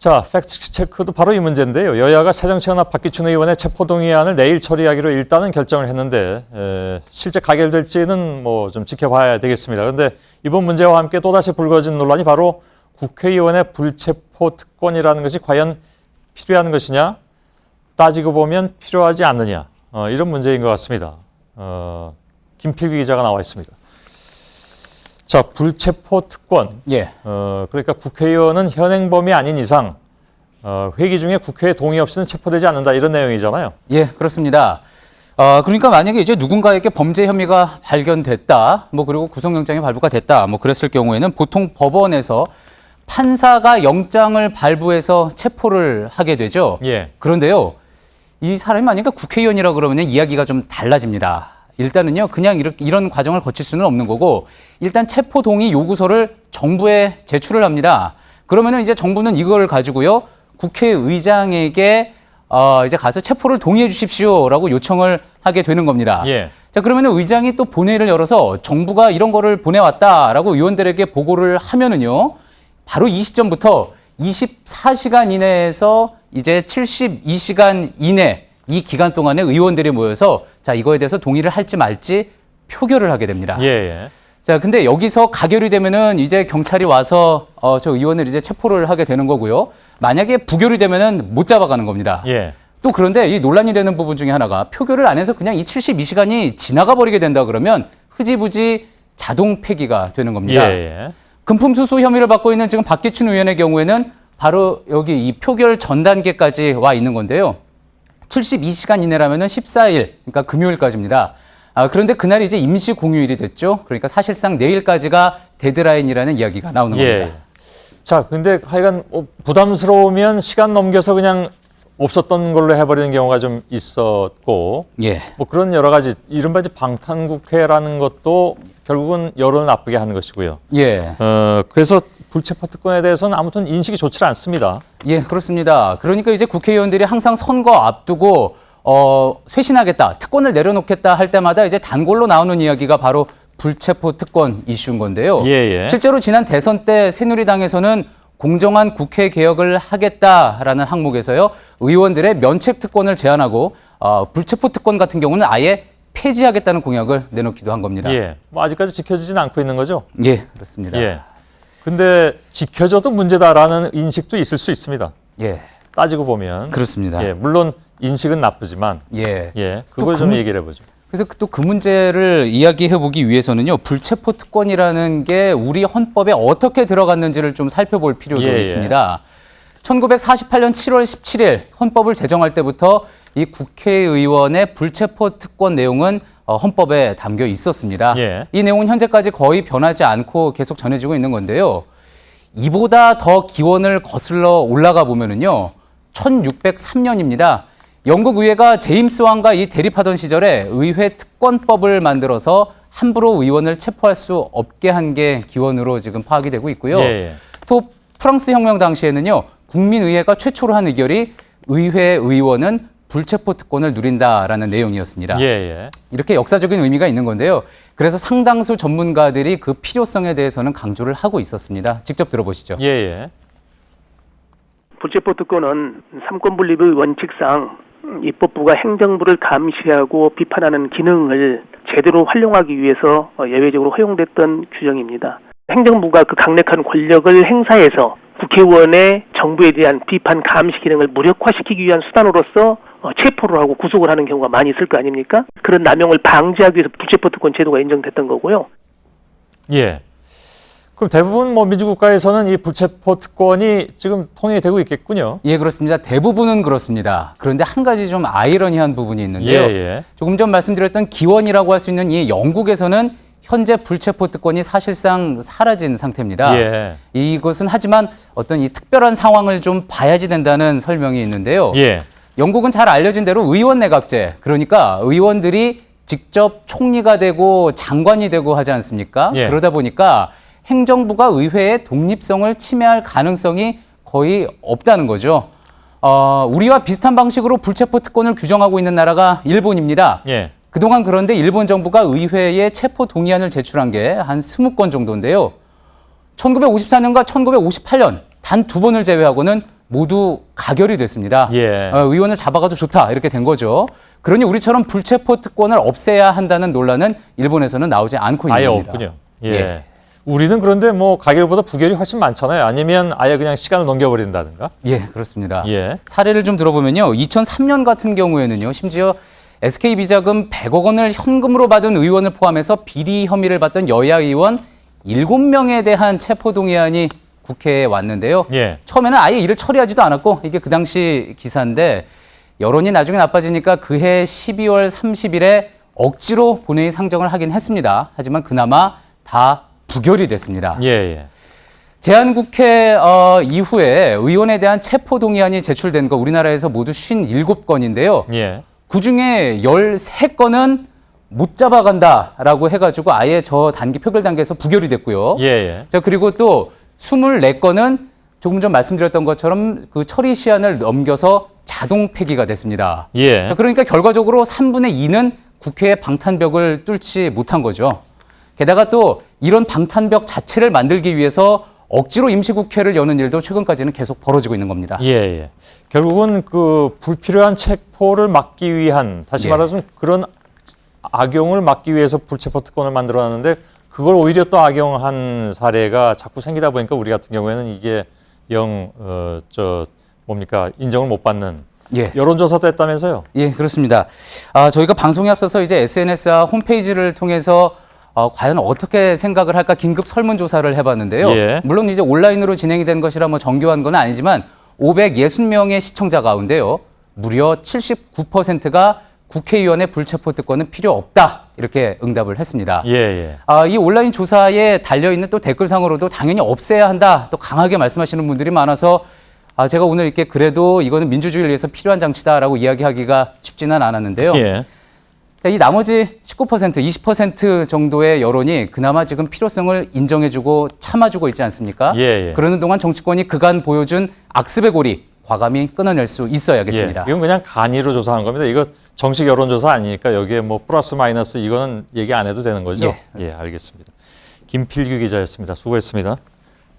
자, 팩트체크도 바로 이 문제인데요. 여야가 새정치연합 박기춘 의원의 체포동의안을 내일 처리하기로 일단은 결정을 했는데 실제 가결될지는 뭐 좀 지켜봐야 되겠습니다. 그런데 이번 문제와 함께 또다시 불거진 논란이 바로 국회의원의 불체포 특권이라는 것이 과연 필요한 것이냐, 따지고 보면 필요하지 않느냐, 이런 문제인 것 같습니다. 김필규 기자가 나와 있습니다. 자, 불체포 특권. 예. 그러니까 국회의원은 현행범이 아닌 이상 회기 중에 국회의 동의 없이는 체포되지 않는다, 이런 내용이잖아요. 예, 그렇습니다. 그러니까 만약에 이제 누군가에게 범죄 혐의가 발견됐다, 뭐 그리고 구속영장이 발부가 됐다, 뭐 그랬을 경우에는 보통 법원에서 판사가 영장을 발부해서 체포를 하게 되죠. 예. 그런데요, 이 사람이 만약에 국회의원이라 그러면 이야기가 좀 달라집니다. 일단은요, 그냥 이런 과정을 거칠 수는 없는 거고, 일단 체포 동의 요구서를 정부에 제출을 합니다. 그러면은 이제 정부는 이걸 가지고요, 국회의장에게 이제 가서 체포를 동의해 주십시오라고 요청을 하게 되는 겁니다. 예. 자, 그러면은 의장이 또 본회의를 열어서 정부가 이런 거를 보내왔다라고 의원들에게 보고를 하면은요, 바로 이 시점부터 24시간 이내에서 이제 72시간 이내 이 기간 동안에 의원들이 모여서 자, 이거에 대해서 동의를 할지 말지 표결을 하게 됩니다. 예, 예. 자, 근데 여기서 가결이 되면은 이제 경찰이 와서 저 의원을 이제 체포를 하게 되는 거고요. 만약에 부결이 되면은 못 잡아가는 겁니다. 예. 또 그런데 이 논란이 되는 부분 중에 하나가 표결을 안 해서 그냥 이 72시간이 지나가 버리게 된다 그러면 흐지부지 자동 폐기가 되는 겁니다. 예, 예. 금품수수 혐의를 받고 있는 지금 박기춘 의원의 경우에는 바로 여기 이 표결 전 단계까지 와 있는 건데요. 72시간 이내라면은 14일, 그러니까 금요일까지입니다. 그런데 그날이 이제 임시 공휴일이 됐죠. 그러니까 사실상 내일까지가 데드라인이라는 이야기가 나오는 겁니다. 자, 근데 하여간 부담스러우면 시간 넘겨서 그냥 없었던 걸로 해버리는 경우가 좀 있었고, 예. 뭐 그런 여러 가지, 이른바 이제 방탄국회라는 것도 결국은 여론을 나쁘게 하는 것이고요. 예. 그래서 불체포 특권에 대해서는 아무튼 인식이 좋지 않습니다. 예, 그렇습니다. 그러니까 이제 국회의원들이 항상 선거 앞두고 쇄신하겠다, 특권을 내려놓겠다 할 때마다 이제 단골로 나오는 이야기가 바로 불체포 특권 이슈인 건데요. 예, 예. 실제로 지난 대선 때 새누리당에서는 공정한 국회 개혁을 하겠다라는 항목에서요, 의원들의 면책 특권을 제한하고 불체포 특권 같은 경우는 아예 폐지하겠다는 공약을 내놓기도 한 겁니다. 예. 뭐 아직까지 지켜지진 않고 있는 거죠? 예, 그렇습니다. 예. 근데 지켜져도 문제다라는 인식도 있을 수 있습니다. 예. 따지고 보면. 그렇습니다. 예. 물론 인식은 나쁘지만. 예. 예. 그걸 좀 얘기를 해보죠. 그래서 또 그 문제를 이야기해 보기 위해서는요, 불체포 특권이라는 게 우리 헌법에 어떻게 들어갔는지를 좀 살펴볼 필요도 있습니다. 1948년 7월 17일 헌법을 제정할 때부터 이 국회의원의 불체포 특권 내용은 헌법에 담겨 있었습니다. 예. 이 내용은 현재까지 거의 변하지 않고 계속 전해지고 있는 건데요. 이보다 더 기원을 거슬러 올라가 보면은요, 1603년입니다. 영국 의회가 제임스 왕과 이 대립하던 시절에 의회 특권법을 만들어서 함부로 의원을 체포할 수 없게 한 게 기원으로 지금 파악이 되고 있고요. 예. 또 프랑스 혁명 당시에는요, 국민의회가 최초로 한 의결이 의회 의원은 불체포 특권을 누린다라는 내용이었습니다. 예. 이렇게 역사적인 의미가 있는 건데요. 그래서 상당수 전문가들이 그 필요성에 대해서는 강조를 하고 있었습니다. 직접 들어보시죠. 예. 불체포 특권은 삼권 분립의 원칙상 입법부가 행정부를 감시하고 비판하는 기능을 제대로 활용하기 위해서 예외적으로 허용됐던 규정입니다. 행정부가 그 강력한 권력을 행사해서 국회의원의 정부에 대한 비판 감시 기능을 무력화시키기 위한 수단으로서 체포를 하고 구속을 하는 경우가 많이 있을 거 아닙니까? 그런 남용을 방지하기 위해서 불체포 특권 제도가 인정됐던 거고요. 예. 그럼 대부분 뭐 민주국가에서는 이 불체포 특권이 지금 통용이 되고 있겠군요. 예, 그렇습니다. 대부분은 그렇습니다. 그런데 한 가지 좀 아이러니한 부분이 있는데요. 조금 전 말씀드렸던 기원이라고 할 수 있는 이 영국에서는 현재 불체포 특권이 사실상 사라진 상태입니다. 이것은 하지만 어떤 이 특별한 상황을 좀 봐야지 된다는 설명이 있는데요. 영국은 잘 알려진 대로 의원 내각제, 그러니까 의원들이 직접 총리가 되고 장관이 되고 하지 않습니까? 그러다 보니까 행정부가 의회의 독립성을 침해할 가능성이 거의 없다는 거죠. 우리와 비슷한 방식으로 불체포 특권을 규정하고 있는 나라가 일본입니다. 그동안 그런데 일본 정부가 의회에 체포 동의안을 제출한 게 한 20건 정도인데요. 1954년과 1958년 단 2번을 제외하고는 모두 가결이 됐습니다. 예. 의원을 잡아가도 좋다 이렇게 된 거죠. 그러니 우리처럼 불체포 특권을 없애야 한다는 논란은 일본에서는 나오지 않고 있는 아예 겁니다. 없군요. 예. 우리는 그런데 뭐 가결보다 부결이 훨씬 많잖아요. 아니면 아예 그냥 시간을 넘겨버린다든가. 예, 그렇습니다. 예. 사례를 좀 들어보면요. 2003년 같은 경우에는요. 심지어 SK 비자금 100억 원을 현금으로 받은 의원을 포함해서 비리 혐의를 받던 여야 의원 7명에 대한 체포동의안이 국회에 왔는데요. 예. 처음에는 아예 이를 처리하지도 않았고 이게 그 당시 기사인데 여론이 나중에 나빠지니까 그해 12월 30일에 억지로 본회의 상정을 하긴 했습니다. 하지만 그나마 다 부결이 됐습니다. 예, 예. 제한국회 이후에 의원에 대한 체포동의안이 제출된 거 우리나라에서 모두 57건인데요. 예. 그중에 13건은 못 잡아간다라고 해가지고 아예 저 단기 표결 단계에서 부결이 됐고요. 예, 예. 자, 그리고 또 24건은 조금 전 말씀드렸던 것처럼 그 처리 시한을 넘겨서 자동 폐기가 됐습니다. 예. 자, 그러니까 결과적으로 3분의 2는 국회의 방탄벽을 뚫지 못한 거죠. 게다가 또 이런 방탄벽 자체를 만들기 위해서 억지로 임시국회를 여는 일도 최근까지는 계속 벌어지고 있는 겁니다. 예, 예. 결국은 그 불필요한 체포를 막기 위한, 다시 예. 말하자면 그런 악용을 막기 위해서 불체포 특권을 만들어놨는데 그걸 오히려 또 악용한 사례가 자꾸 생기다 보니까 우리 같은 경우에는 이게 인정을 못 받는 예. 여론조사도 했다면서요? 예, 그렇습니다. 저희가 방송에 앞서서 이제 SNS와 홈페이지를 통해서 과연 어떻게 생각을 할까 긴급 설문조사를 해봤는데요. 예. 물론 이제 온라인으로 진행이 된 것이라 뭐 정교한 건 아니지만 560명의 시청자 가운데요. 무려 79%가 국회의원의 불체포 특권은 필요 없다. 이렇게 응답을 했습니다. 예, 예. 이 온라인 조사에 달려있는 또 댓글상으로도 당연히 없애야 한다. 또 강하게 말씀하시는 분들이 많아서 제가 오늘 이렇게 그래도 이거는 민주주의를 위해서 필요한 장치다라고 이야기하기가 쉽지는 않았는데요. 예. 자, 이 나머지 19%, 20% 정도의 여론이 그나마 지금 필요성을 인정해주고 참아주고 있지 않습니까? 예, 예. 그러는 동안 정치권이 그간 보여준 악습의 고리 과감히 끊어낼 수 있어야겠습니다. 예. 이건 그냥 간이로 조사한 겁니다. 이거 정식 여론조사 아니니까 여기에 뭐 플러스 마이너스 이거는 얘기 안 해도 되는 거죠? 예. 예, 알겠습니다. 김필규 기자였습니다. 수고했습니다.